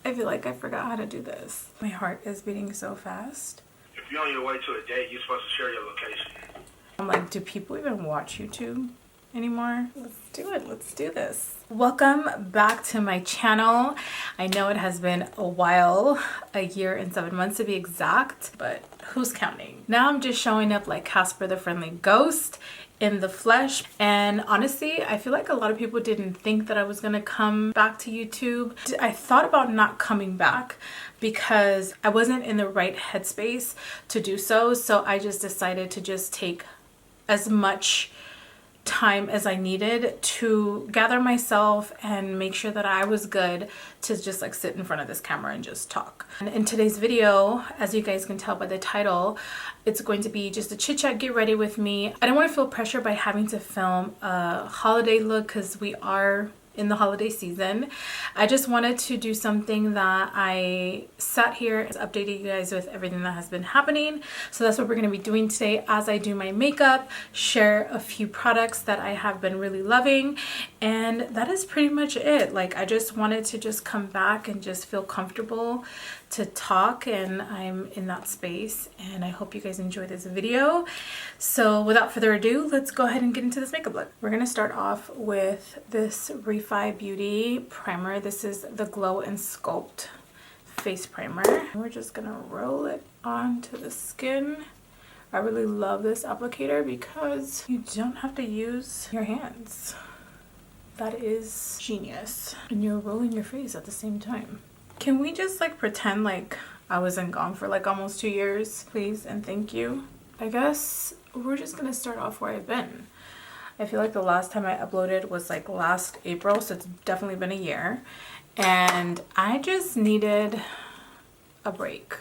I feel like I forgot how to do this. My heart is beating so fast. If you're on your way to a date, you're supposed to share your location. I'm like, do people even watch YouTube anymore? Let's do it. Let's do this. Welcome back to my channel. I know it has been a while, a year and 7 months to be exact, but who's counting? Now I'm just showing up like Casper the Friendly Ghost in the flesh. And honestly, I feel like a lot of people didn't think that I was gonna come back to YouTube. I thought about not coming back because I wasn't in the right headspace to do so. So I just decided to just take as much time as I needed to gather myself and make sure that I was good to just like sit in front of this camera and just talk. And in today's video, as you guys can tell by the title, it's going to be just a chit chat, get ready with me. I don't want to feel pressure by having to film a holiday look because we are in the holiday season. I just wanted to do something that I sat here, updated you guys with everything that has been happening. So that's what we're going to be doing today as I do my makeup, share a few products that I have been really loving, and that is pretty much it. Like, I just wanted to just come back and just feel comfortable to talk, and I'm in that space, and I hope you guys enjoy this video. So without further ado, let's go ahead and get into this makeup look. We're gonna start off with this Refi Beauty primer. This is the Glow and Sculpt face primer. We're just gonna roll it onto the skin. I really love this applicator because you don't have to use your hands. That is genius. And you're rolling your face at the same time. Can we just like pretend like I wasn't gone for like almost 2 years, please and thank you? I guess we're just gonna start off where I've been. I feel like the last time I uploaded was like last April, so it's definitely been a year. And I just needed a break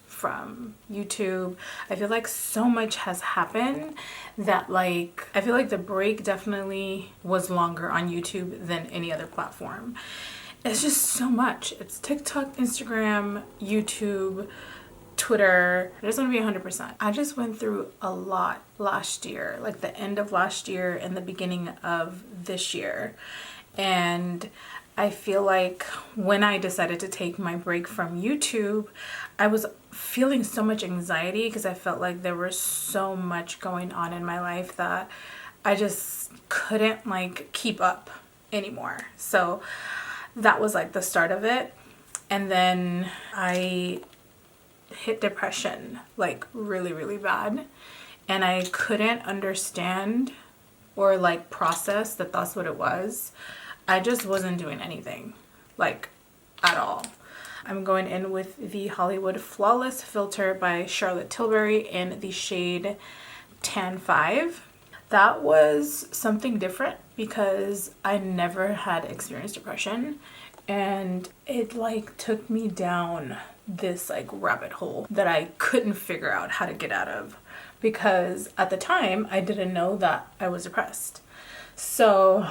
from YouTube. I feel like so much has happened that like, I feel like the break definitely was longer on YouTube than any other platform. It's just so much. It's TikTok, Instagram, YouTube, Twitter. I just want to be 100%. I just went through a lot last year, like the end of last year and the beginning of this year. And I feel like when I decided to take my break from YouTube, I was feeling so much anxiety because I felt like there was so much going on in my life that I just couldn't like keep up anymore. So that was like the start of it. And then I hit depression like really, really bad. And I couldn't understand or like process that that's what it was. I just wasn't doing anything like at all. I'm going in with the Hollywood Flawless Filter by Charlotte Tilbury in the shade Tan 5. That was something different because I never had experienced depression, and it like took me down this like rabbit hole that I couldn't figure out how to get out of because at the time I didn't know that I was depressed. So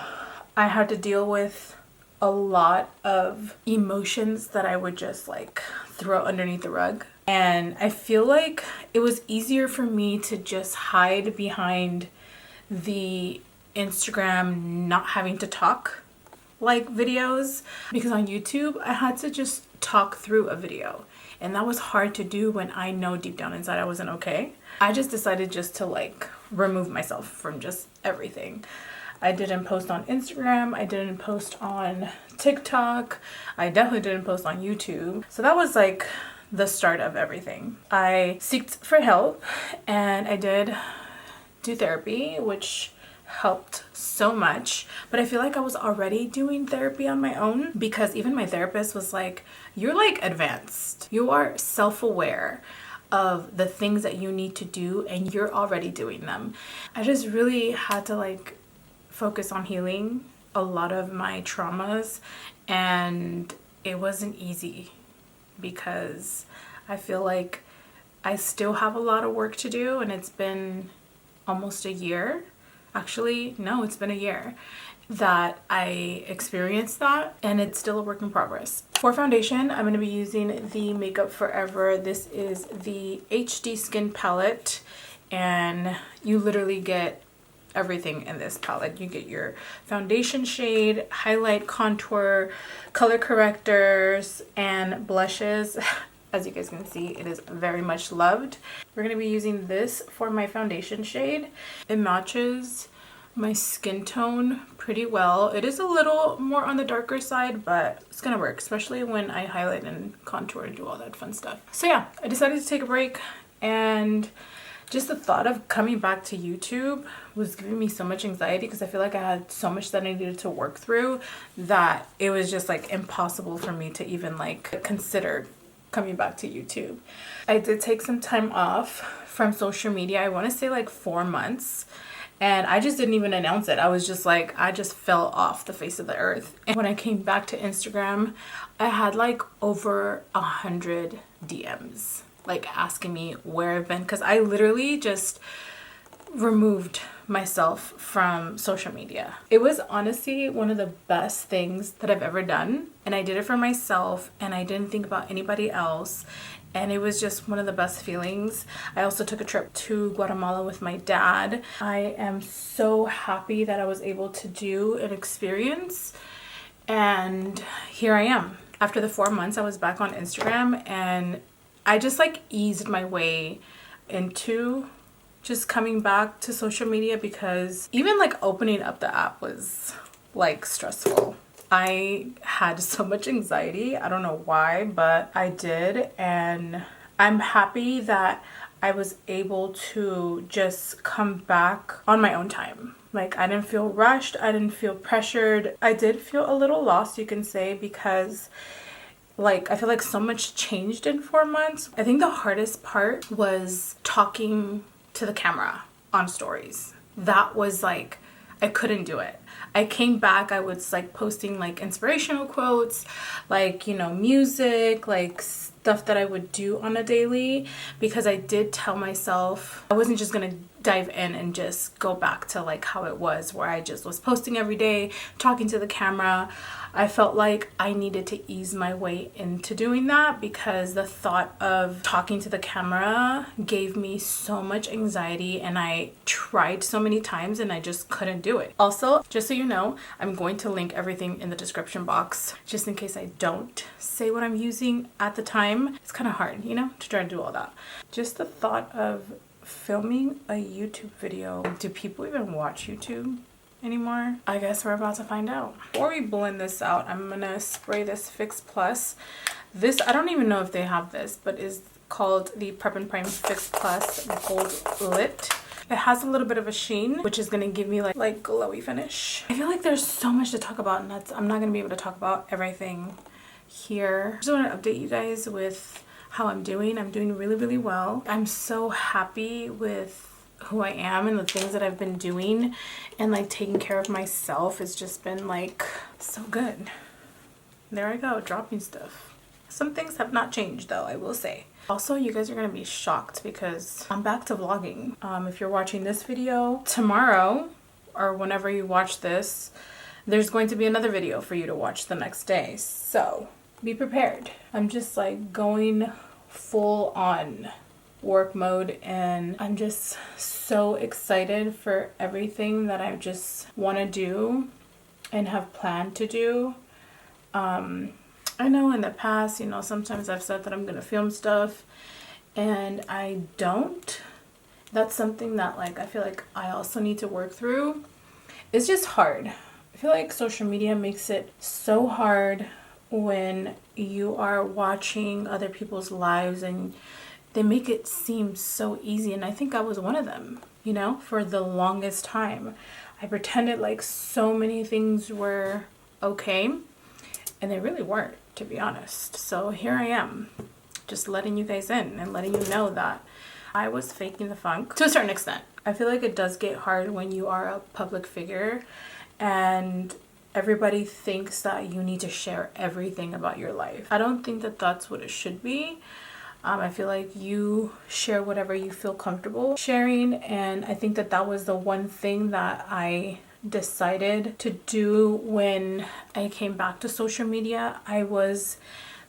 I had to deal with a lot of emotions that I would just like throw underneath the rug. And I feel like it was easier for me to just hide behind the Instagram not having to talk like videos, because on YouTube I had to just talk through a video, and that was hard to do when I know deep down inside I wasn't okay. I just decided just to like remove myself from just everything. I didn't post on Instagram, I didn't post on TikTok, I definitely didn't post on YouTube. So that was like the start of everything. I sought for help and I did do therapy, which helped so much. But I feel like I was already doing therapy on my own because even my therapist was like, you're like advanced. You are self-aware of the things that you need to do and you're already doing them. I just really had to like focus on healing a lot of my traumas, and it wasn't easy because I feel like I still have a lot of work to do, and it's been almost a year. Actually, no, it's been a year that I experienced that, and it's still a work in progress. For foundation, I'm going to be using the Makeup Forever. This is the HD Skin Palette, and you literally get everything in this palette. You get your foundation shade, highlight, contour, color correctors, and blushes. As you guys can see, it is very much loved. We're going to be using this for my foundation shade. It matches my skin tone pretty well. It is a little more on the darker side, but it's gonna work, especially when I highlight and contour and do all that fun stuff. So yeah, I decided to take a break, and just the thought of coming back to YouTube was giving me so much anxiety because I feel like I had so much that I needed to work through that it was just like impossible for me to even like consider coming back to YouTube. I did take some time off from social media. I want to say like 4 months. And I just didn't even announce it. I was just like, I just fell off the face of the earth. And when I came back to Instagram, I had like over 100 DMs like asking me where I've been, because I literally just removed myself from social media. It was honestly one of the best things that I've ever done. And I did it for myself, and I didn't think about anybody else. And it was just one of the best feelings. I also took a trip to Guatemala with my dad. I am so happy that I was able to do an experience. And here I am. After the 4 months, I was back on Instagram, and I just like eased my way into just coming back to social media, because even like opening up the app was like stressful. I had so much anxiety. I don't know why, but I did. And I'm happy that I was able to just come back on my own time. Like, I didn't feel rushed. I didn't feel pressured. I did feel a little lost, you can say, because like I feel like so much changed in 4 months. I think the hardest part was talking to the camera on stories. That was like, I couldn't do it. I came back, I was like posting like inspirational quotes, like, you know, music, like stuff that I would do on a daily, because I did tell myself I wasn't just gonna dive in and just go back to like how it was, where I just was posting every day, talking to the camera. I felt like I needed to ease my way into doing that, because the thought of talking to the camera gave me so much anxiety, and I tried so many times and I just couldn't do it. Also, just so you know, I'm going to link everything in the description box just in case I don't say what I'm using at the time. It's kind of hard, you know, to try to do all that. Just the thought of filming a YouTube video. Do people even watch YouTube anymore? I guess we're about to find out. Before we blend this out, I'm gonna spray this Fix Plus. This, I don't even know if they have this, but is called the Prep and Prime Fix Plus Gold Lit. It has a little bit of a sheen, which is gonna give me like glowy finish. I feel like there's so much to talk about, and I'm not gonna be able to talk about everything here. I just want to update you guys with how I'm doing. I'm doing really, really well. I'm so happy with who I am and the things that I've been doing, and like taking care of myself. It's just been like so good. There I go, dropping stuff. Some things have not changed though, I will say. Also, you guys are gonna be shocked because I'm back to vlogging. If you're watching this video tomorrow, or whenever you watch this, there's going to be another video for you to watch the next day. So be prepared. I'm just like going full on work mode, and I'm just so excited for everything that I just want to do and have planned to do. I know in the past, you know, sometimes I've said that I'm gonna film stuff and I don't. That's something that like I feel like I also need to work through. It's just hard. I feel like social media makes it so hard when you are watching other people's lives, and they make it seem so easy. And I think I was one of them, you know, for the longest time. I pretended like so many things were okay, and they really weren't, to be honest. So here I am, just letting you guys in and letting you know that I was faking the funk to a certain extent. I feel like it does get hard when you are a public figure and everybody thinks that you need to share everything about your life. I don't think that that's what it should be. I feel like you share whatever you feel comfortable sharing, and I think that that was the one thing that I decided to do when I came back to social media. I was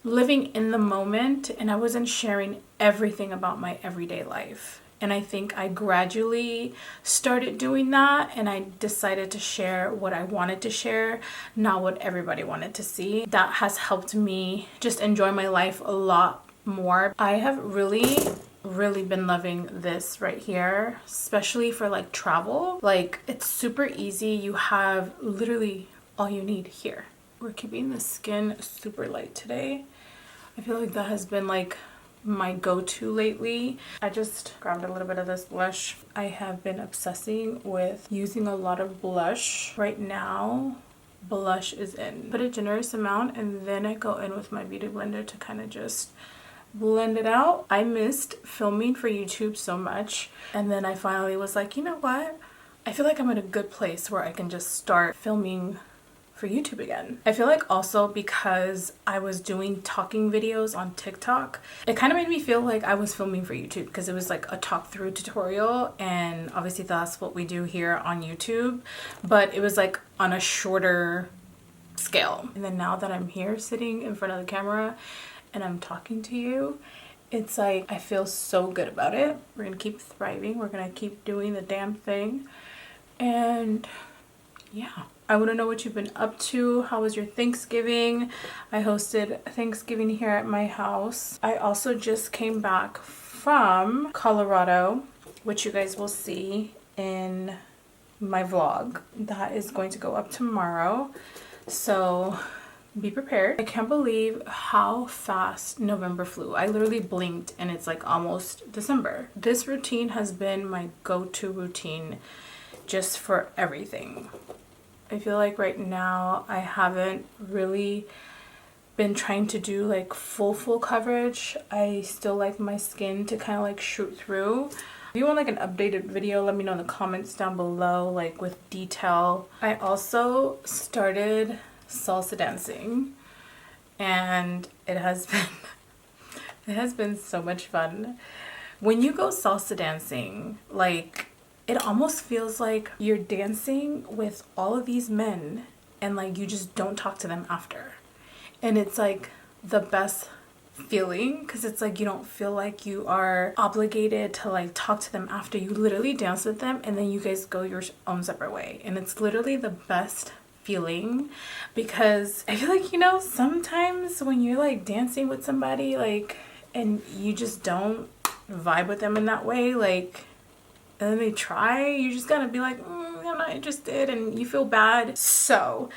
living in the moment and I wasn't sharing everything about my everyday life. And I think I gradually started doing that, and I decided to share what I wanted to share, not what everybody wanted to see. That has helped me just enjoy my life a lot more. I have really been loving this right here, especially for like travel. Like, it's super easy. You have literally all you need here. We're keeping the skin super light today. I feel like that has been like my go-to lately. I just grabbed a little bit of this blush. I have been obsessing with using a lot of blush. Right now, blush is in. Put a generous amount, and then I go in with my beauty blender to kind of just blend it out. I missed filming for YouTube so much, and then I finally was like, you know what? I feel like I'm in a good place where I can just start filming for YouTube again. I feel like also because I was doing talking videos on TikTok, it kind of made me feel like I was filming for YouTube, because it was like a talk through tutorial, and obviously that's what we do here on YouTube, but it was like on a shorter scale. And then now that I'm here sitting in front of the camera and I'm talking to you, it's like I feel so good about it. We're gonna keep thriving. We're gonna keep doing the damn thing. And yeah, I want to know what you've been up to. How was your Thanksgiving? I hosted Thanksgiving here at my house. I also just came back from Colorado, which you guys will see in my vlog. That is going to go up tomorrow, so be prepared. I can't believe how fast November flew. I literally blinked and it's like almost December. This routine has been my go-to routine just for everything. I feel like right now I haven't really been trying to do like full coverage. I still like my skin to kind of like shoot through. If you want like an updated video, let me know in the comments down below, like with detail. I also started salsa dancing, and it has been so much fun. When you go salsa dancing, like, it almost feels like you're dancing with all of these men and like you just don't talk to them after. And it's like the best feeling, because it's like you don't feel like you are obligated to like talk to them after. You literally dance with them and then you guys go your own separate way. And it's literally the best feeling, because I feel like, you know, sometimes when you're like dancing with somebody like and you just don't vibe with them in that way, like, and then they try, you just gotta be like, I'm not interested, and you feel bad. So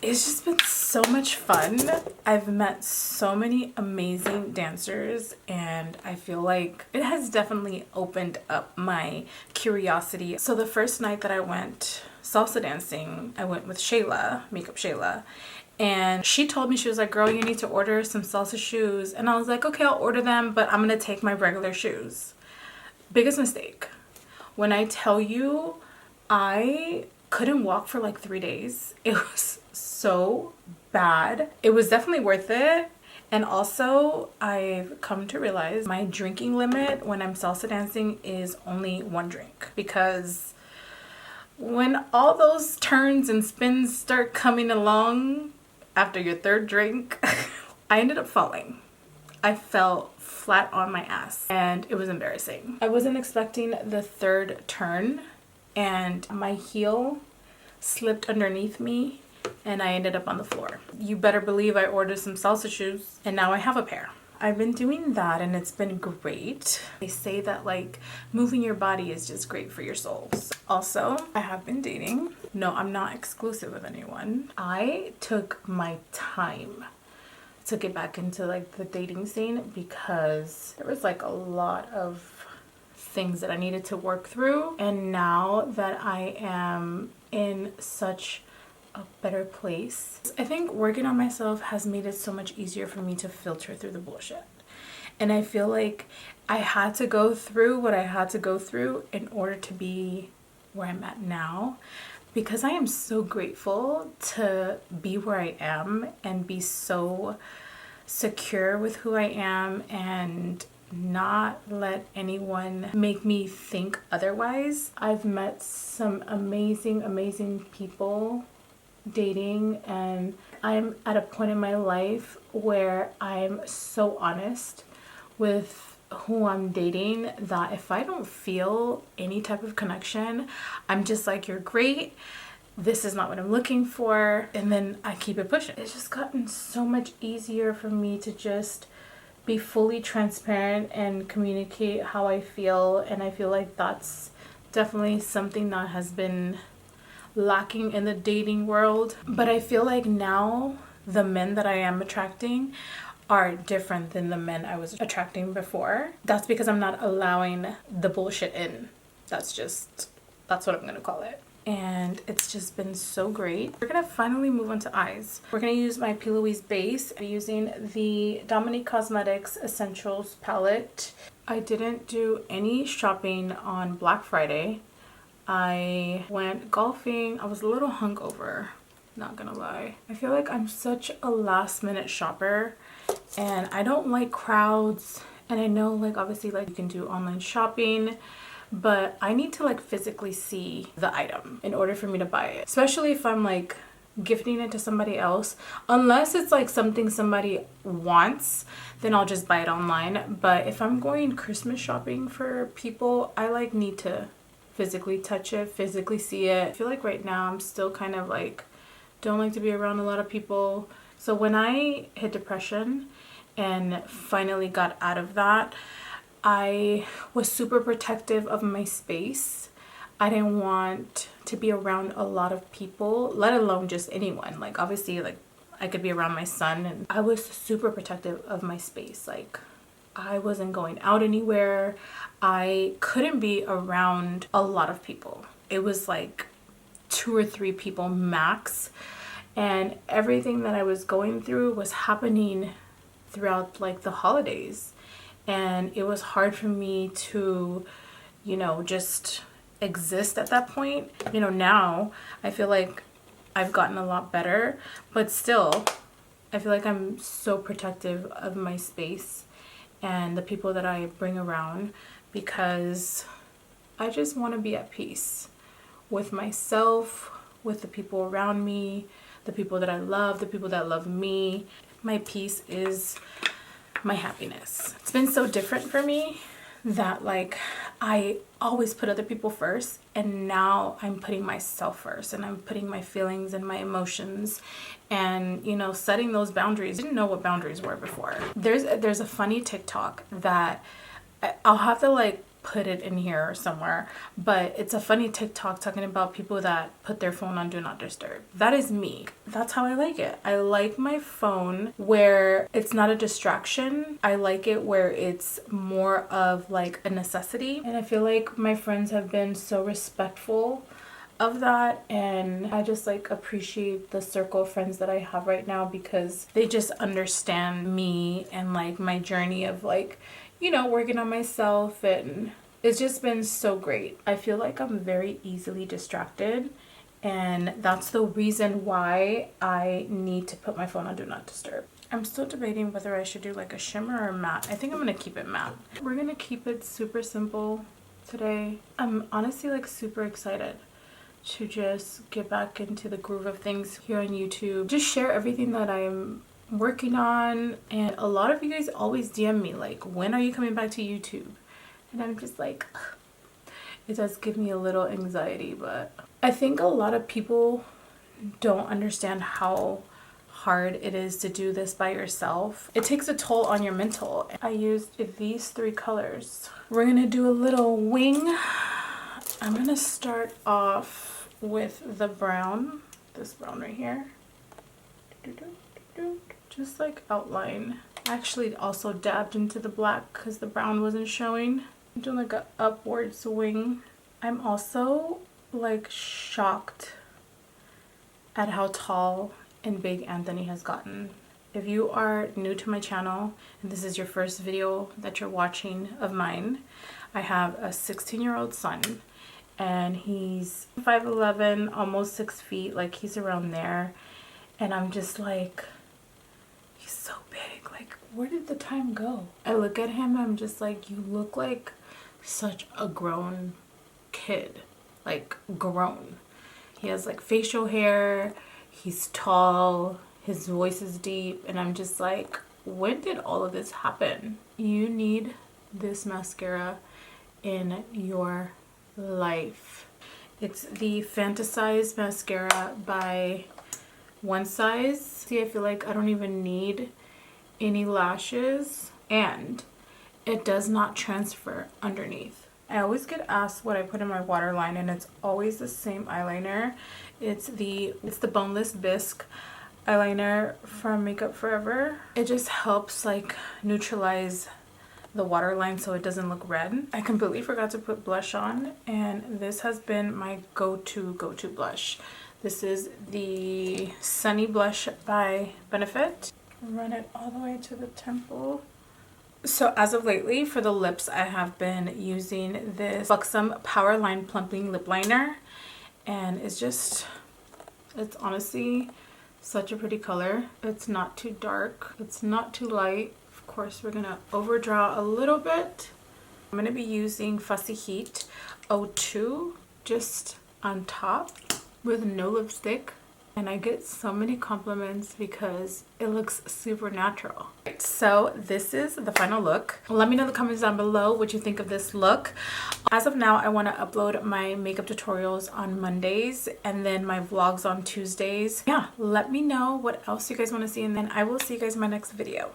it's just been so much fun. I've met so many amazing dancers, and I feel like it has definitely opened up my curiosity. So the first night that I went salsa dancing, I went with Shayla, Makeup Shayla, and she told me, she was like, girl, you need to order some salsa shoes. And I was like, okay, I'll order them, but I'm gonna take my regular shoes. Biggest mistake. When I tell you, I couldn't walk for like 3 days. It was so bad. It was definitely worth it. And also, I've come to realize my drinking limit when I'm salsa dancing is only 1 drink, because when all those turns and spins start coming along after your 3rd drink, I ended up falling. I fell flat on my ass and it was embarrassing. I wasn't expecting the 3rd turn, and my heel slipped underneath me and I ended up on the floor. You better believe I ordered some salsa shoes, and now I have a pair. I've been doing that and it's been great. They say that like moving your body is just great for your soul. Also, I have been dating. No, I'm not exclusive with anyone. I took my time to get back into like the dating scene, because there was like a lot of things that I needed to work through. And now that I am in such a better place, I think working on myself has made it so much easier for me to filter through the bullshit. And I feel like I had to go through what I had to go through in order to be where I'm at now, because I am so grateful to be where I am and be so secure with who I am and not let anyone make me think otherwise. I've met some amazing people dating, and I'm at a point in my life where I'm so honest with who I'm dating that if I don't feel any type of connection, I'm just like, you're great, this is not what I'm looking for, and then I keep it pushing. It's just gotten so much easier for me to just be fully transparent and communicate how I feel, and I feel like that's definitely something that has been lacking in the dating world. But I feel like now the men that I am attracting are different than the men I was attracting before. That's because I'm not allowing the bullshit in. That's what I'm gonna call it. And it's just been so great. We're gonna finally move on to eyes. We're gonna use my Pl.louise base. I'm using the Dominique Cosmetics Essentials palette. I didn't do any shopping on Black Friday. I went golfing. I was a little hungover, not gonna lie. I feel like I'm such a last minute shopper and I don't like crowds. And I know like obviously like you can do online shopping, but I need to like physically see the item in order for me to buy it. Especially if I'm like gifting it to somebody else. Unless it's like something somebody wants, then I'll just buy it online. But if I'm going Christmas shopping for people, I like need to physically touch it, physically see it. I feel like right now I'm still kind of like, don't like to be around a lot of people. So when I hit depression and finally got out of that, I was super protective of my space. I didn't want to be around a lot of people, let alone just anyone. Like obviously like I could be around my son, and I was super protective of my space. Like I wasn't going out anywhere. I couldn't be around a lot of people. It was like 2 or 3 people max. And everything that I was going through was happening throughout like the holidays. And it was hard for me to, you know, just exist at that point. You know, now I feel like I've gotten a lot better, but still, I feel like I'm so protective of my space and the people that I bring around, because I just want to be at peace with myself, with the people around me, the people that I love, the people that love me. My peace is my happiness. It's been so different for me that like I always put other people first, and now I'm putting myself first, and I'm putting my feelings and my emotions and, you know, setting those boundaries. I didn't know what boundaries were before. There's a funny TikTok that I'll have to like put it in here somewhere, but it's a funny TikTok talking about people that put their phone on do not disturb. That is me. That's how I like it. I like my phone where it's not a distraction. I like it where it's more of like a necessity. And I feel like my friends have been so respectful of that, and I just like appreciate the circle of friends that I have right now, because they just understand me and like my journey of like, you know, working on myself, and it's just been so great. I feel like I'm very easily distracted, and that's the reason why I need to put my phone on do not disturb. I'm still debating whether I should do like a shimmer or matte. I think I'm gonna keep it matte. We're gonna keep it super simple today. I'm honestly like super excited to just get back into the groove of things here on YouTube. Just share everything that I'm working on. And a lot of you guys always DM me like, when are you coming back to YouTube? And I'm just like, ugh. It does give me a little anxiety, but I think a lot of people don't understand how hard it is to do this by yourself. It takes a toll on your mental. I used these 3 colors. We're gonna do a little wing. I'm gonna start off with the brown, this brown right here. Just like outline. I actually also dabbed into the black because the brown wasn't showing. I'm doing like an upwards wing. I'm also like shocked at how tall and big Anthony has gotten. If you are new to my channel and this is your first video that you're watching of mine, I have a 16-year-old son, and he's 5'11", almost 6 feet, like he's around there. And I'm just like, he's so big, like where did the time go? I look at him, I'm just like, you look like such a grown kid, like grown. He has like facial hair, he's tall, his voice is deep, and I'm just like, when did all of this happen? You need this mascara in your life. It's the Fantasize mascara by One Size. See, I feel like I don't even need any lashes, and it does not transfer underneath. I always get asked what I put in my waterline, and it's always the same eyeliner. It's the Boneless Bisque eyeliner from Makeup Forever. It just helps like neutralize the waterline so it doesn't look red. I completely forgot to put blush on, and this has been my go-to blush. This is the Sunny Blush by Benefit. Run it all the way to the temple. So as of lately, for the lips, I have been using this Buxom Powerline Plumping Lip Liner, and it's honestly such a pretty color. It's not too dark, it's not too light. Of course, we're gonna overdraw a little bit. I'm gonna be using Fussy Heat 02 just on top with no lipstick. And I get so many compliments because it looks super natural. So this is the final look. Let me know in the comments down below what you think of this look. As of now, I want to upload my makeup tutorials on Mondays and then my vlogs on Tuesdays. Yeah, let me know what else you guys want to see, and then I will see you guys in my next video.